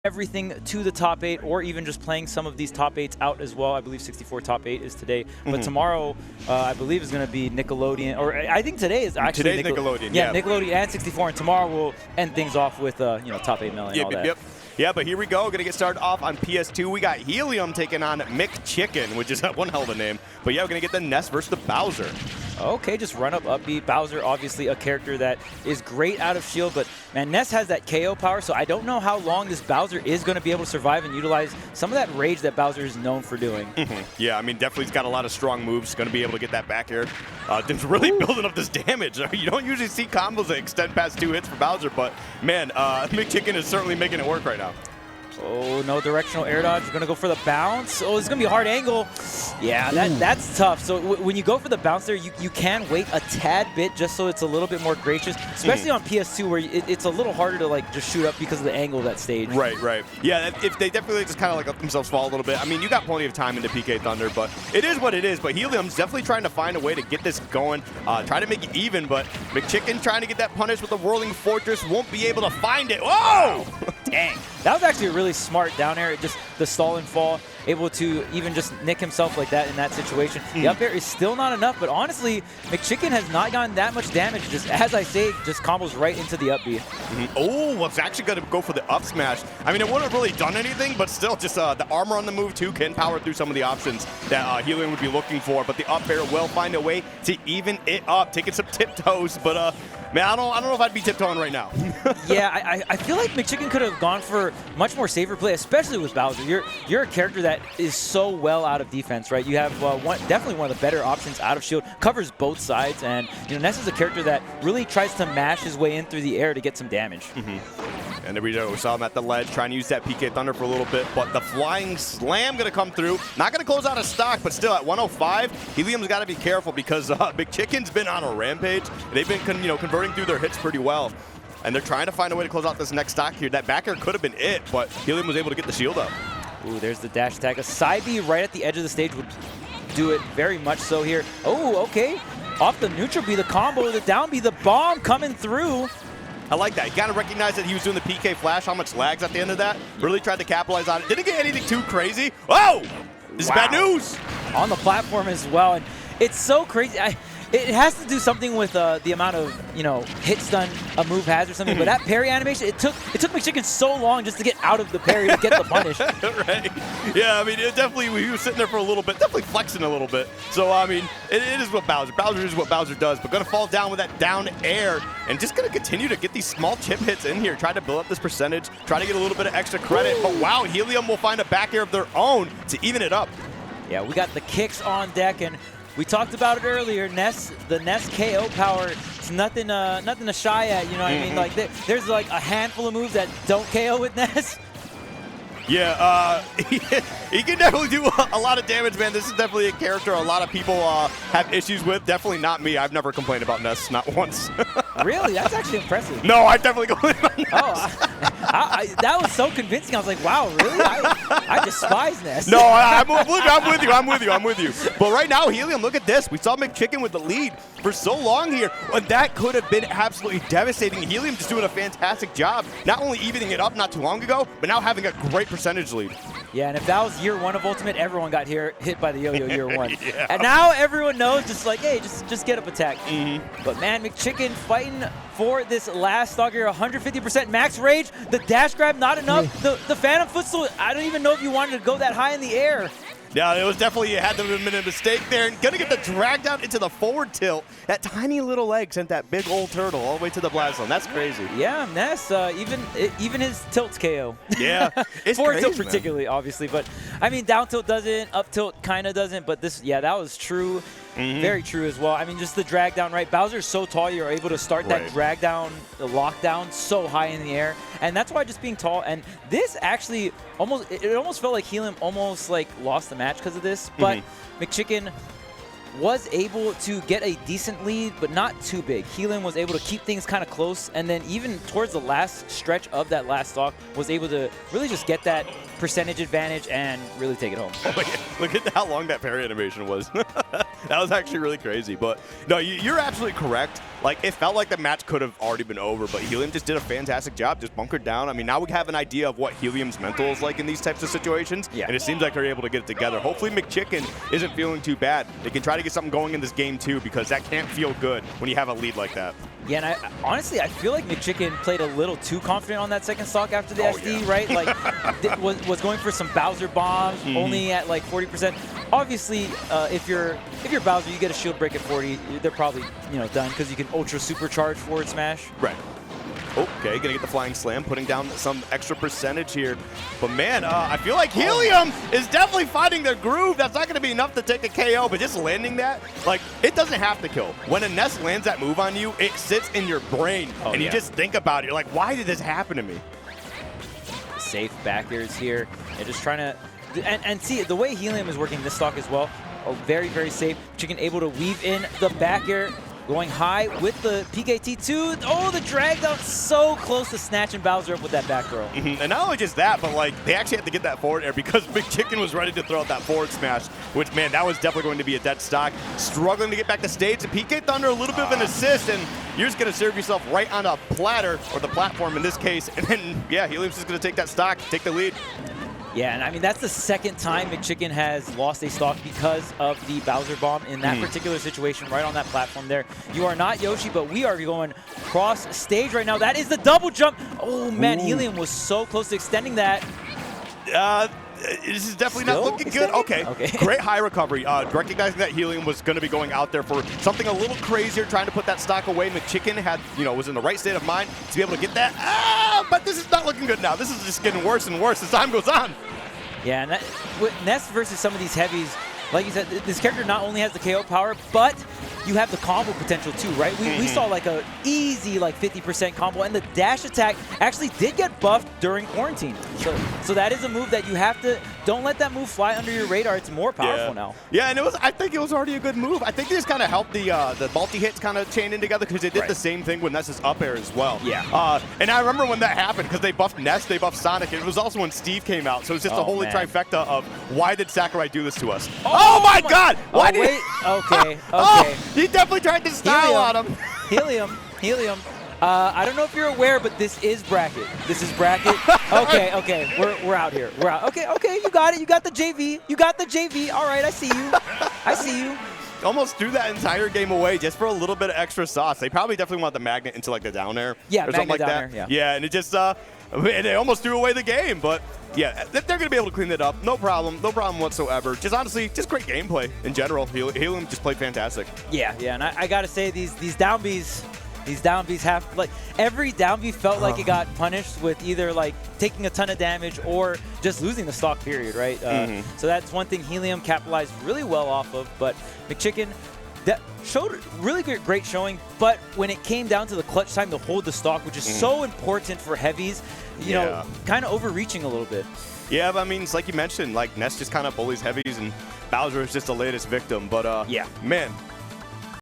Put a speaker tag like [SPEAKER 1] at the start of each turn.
[SPEAKER 1] everything to the top 8, or even just playing some of these top 8s out as well. I believe 64 top 8 is today, but tomorrow I believe is going to be Nickelodeon, or I think today is actually
[SPEAKER 2] Nickelodeon.
[SPEAKER 1] Yeah, Nickelodeon and 64, and tomorrow we'll end things off with top 8 melee and all that.
[SPEAKER 2] Yeah, but here we go. Going to get started off on PS2. We got Helium taking on McChicken, which is one hell of a name. But yeah, we're going to get the Ness versus the Bowser.
[SPEAKER 1] Okay, just run up, upbeat. Bowser, obviously a character that is great out of shield, but man, Ness has that KO power, so I don't know how long this Bowser is going to be able to survive and utilize some of that rage that Bowser is known for doing.
[SPEAKER 2] Yeah, I mean, definitely he's got a lot of strong moves. Going to be able to get that back air. Just really building up this damage. You don't usually see combos that extend past 2 hits for Bowser, but man, McChicken is certainly making it work right now.
[SPEAKER 1] Oh, no directional air dodge. We're going to go for the bounce. Oh, it's going to be a hard angle. Yeah, that's tough. So when you go for the bounce there, you can wait a tad bit just so it's a little bit more gracious, especially on PS2 where it's a little harder to like just shoot up because of the angle of that stage.
[SPEAKER 2] Right. Yeah, if they definitely just kind of like let themselves fall a little bit. I mean, you got plenty of time into PK Thunder, but it is what it is. But Helium's definitely trying to find a way to get this going, try to make it even, but McChicken trying to get that punish with the Whirling Fortress, won't be able to find it. Whoa!
[SPEAKER 1] Dang. That was actually a really smart down air. Just the stall and fall, able to even just nick himself like that in that situation. The up air is still not enough, but honestly, McChicken has not gotten that much damage. Just as I say, just combos right into the up B.
[SPEAKER 2] Oh, was actually going to go for the up smash. I mean, it wouldn't have really done anything, but still, just the armor on the move too can power through some of the options that Helium would be looking for. But the up air will find a way to even it up, taking some tiptoes. But man, I don't know if I'd be tiptoeing right now.
[SPEAKER 1] Yeah, I feel like McChicken could have gone for much more safer play, especially with Bowser. You're a character that is so well out of defense, right? You have definitely one of the better options out of shield, covers both sides, and Ness is a character that really tries to mash his way in through the air to get some damage.
[SPEAKER 2] And there we go. We saw him at the ledge trying to use that PK Thunder for a little bit, but the flying slam going to come through. Not going to close out of stock, but still at 105, Helium's got to be careful because McChicken's been on a rampage. They've been converting through their hits pretty well, and they're trying to find a way to close out this next stock here. That back air could have been it, but Helium was able to get the shield up.
[SPEAKER 1] Ooh, there's the dash attack. A side B right at the edge of the stage would do it very much so here. Oh, okay. Off the neutral B, the combo, the down B, the bomb coming through.
[SPEAKER 2] I like that. You got to recognize that he was doing the PK flash, how much lags at the end of that. Really tried to capitalize on it. Didn't get anything too crazy. Whoa! This is bad news.
[SPEAKER 1] On the platform as well. And it's so crazy. It has to do something with the amount of hit stun a move has or something. But that parry animation, it took McChicken so long just to get out of the parry to get the punish.
[SPEAKER 2] Right. Yeah, I mean, it definitely, he was sitting there for a little bit, definitely flexing a little bit. So, I mean, it is what Bowser is what Bowser does, but going to fall down with that down air and just going to continue to get these small chip hits in here, try to build up this percentage, try to get a little bit of extra credit. But wow, Helium will find a back air of their own to even it up.
[SPEAKER 1] Yeah, we got the kicks on deck, and we talked about it earlier. The Ness KO power, it's nothing to shy at. You know what I mean? Like there's like a handful of moves that don't KO with Ness.
[SPEAKER 2] Yeah, he can definitely do a lot of damage, man. This is definitely a character a lot of people have issues with. Definitely not me. I've never complained about Ness, not once.
[SPEAKER 1] Really? That's actually impressive.
[SPEAKER 2] No, I definitely complained about Ness.
[SPEAKER 1] Oh, that was so convincing. I was like, wow, really? I despise Ness.
[SPEAKER 2] No, I'm with you. But right now, Helium, look at this. We saw McChicken with the lead for so long here, and that could have been absolutely devastating. Helium just doing a fantastic job, not only evening it up not too long ago, but now having a great percentage lead.
[SPEAKER 1] Yeah, and if that was year 1 of Ultimate, everyone got hit by the yo-yo year 1.
[SPEAKER 2] Yeah.
[SPEAKER 1] And now everyone knows, just like, hey, just get up attack. But man, McChicken fighting for this last stock here, 150% max rage. The dash grab, not enough. The Phantom Footstool, I don't even know if you wanted to go that high in the air.
[SPEAKER 2] Yeah, it was definitely, it had to have been a mistake there. And going to get the drag down into the forward tilt. That tiny little leg sent that big old turtle all the way to the blast zone. That's crazy.
[SPEAKER 1] Yeah, Ness, even his tilts KO.
[SPEAKER 2] Yeah, it's
[SPEAKER 1] forward
[SPEAKER 2] crazy,
[SPEAKER 1] tilt particularly, obviously. But, I mean, down tilt doesn't, up tilt kind of doesn't. But this, yeah, that was true. Very true as well. I mean, just the drag down, right? Bowser's so tall, you're able to start that drag down, the lockdown so high in the air. And that's why just being tall. And this actually it almost felt like Helium almost like lost the match because of this. But McChicken was able to get a decent lead, but not too big. Helium was able to keep things kind of close, and then even towards the last stretch of that last stock, was able to really just get that percentage advantage and really take it home.
[SPEAKER 2] Oh, yeah. Look at how long that parry animation was. That was actually really crazy. But no, you're absolutely correct. Like, it felt like the match could have already been over, but Helium just did a fantastic job, just bunkered down. I mean, now we have an idea of what Helium's mental is like in these types of situations, and it seems like they're able to get it together. Hopefully McChicken isn't feeling too bad. They can try to get something going in this game too, because that can't feel good when you have a lead like that.
[SPEAKER 1] Yeah, and honestly, I feel like McChicken played a little too confident on that second stock after the SD, right? Like, was going for some Bowser bombs, only at like 40%. Obviously, if you're Bowser, you get a shield break at 40. They're probably done because you can ultra supercharge forward smash.
[SPEAKER 2] Right. Okay, gonna get the flying slam, putting down some extra percentage here. But man, I feel like Helium is definitely finding their groove. That's not gonna be enough to take a KO, but just landing that, like, it doesn't have to kill. When a Ness lands that move on you, it sits in your brain, and you just think about it. You're like, why did this happen to me?
[SPEAKER 1] Safe back airs here. They're just trying to, and see, the way Helium is working this stock as well, very, very safe. Chicken able to weave in the back air, going high with the PKT2. Oh, the drag down, so close to snatching Bowser up with that back throw.
[SPEAKER 2] And not only just that, but like, they actually had to get that forward air because McChicken was ready to throw out that forward smash, which, man, that was definitely going to be a dead stock. Struggling to get back to stage, and PK Thunder a little bit of an assist, and you're just going to serve yourself right on a platter, or the platform in this case, and then, yeah, Helium's just going to take that stock, take the lead.
[SPEAKER 1] Yeah, and I mean, that's the second time McChicken has lost a stock because of the Bowser bomb in that particular situation, right on that platform there. You are not Yoshi, but we are going cross stage right now. That is the double jump. Oh, man, Helium was so close to extending that.
[SPEAKER 2] This is definitely not looking good. Okay. Great high recovery. Recognizing that Helium was going to be going out there for something a little crazier, trying to put that stock away. McChicken had, was in the right state of mind to be able to get that. But this is not looking good now. This is just getting worse and worse as time goes on.
[SPEAKER 1] Yeah, and with Ness versus some of these heavies, like you said, this character not only has the KO power, but you have the combo potential too, right? We saw like a easy like 50% combo, and the dash attack actually did get buffed during quarantine. So that is a move that you have to, don't let that move fly under your radar. It's more powerful now.
[SPEAKER 2] Yeah, and I think it was already a good move. I think it just kind of helped the multi-hits kind of chain in together because they did the same thing with Ness's up air as well.
[SPEAKER 1] Yeah.
[SPEAKER 2] And I remember when that happened because they buffed Ness, they buffed Sonic, and it was also when Steve came out. So it's just a holy trifecta of why did Sakurai do this to us? Oh my God! Why did
[SPEAKER 1] Okay.
[SPEAKER 2] He definitely tried to style on him.
[SPEAKER 1] Helium. I don't know if you're aware, but this is bracket. Okay. We're out here. We're out. Okay. You got it. You got the JV. All right, I see you.
[SPEAKER 2] Almost threw that entire game away just for a little bit of extra sauce. They probably definitely want the magnet into like the down air.
[SPEAKER 1] Yeah,
[SPEAKER 2] or something like
[SPEAKER 1] that.
[SPEAKER 2] Air, yeah, and it just they almost threw away the game, but yeah, they're going to be able to clean it up. No problem whatsoever. Just honestly, just great gameplay in general. Helium just played fantastic.
[SPEAKER 1] Yeah, and I got to say these down Bs, have, like, every down B felt like it got punished with either like taking a ton of damage or just losing the stock period, right? So that's one thing Helium capitalized really well off of, but McChicken that showed really great showing, but when it came down to the clutch time to hold the stock, which is so important for heavies, you know, kind of overreaching a little bit.
[SPEAKER 2] Yeah, but I mean, it's like you mentioned, like Ness just kind of bullies heavies, and Bowser is just the latest victim. But man,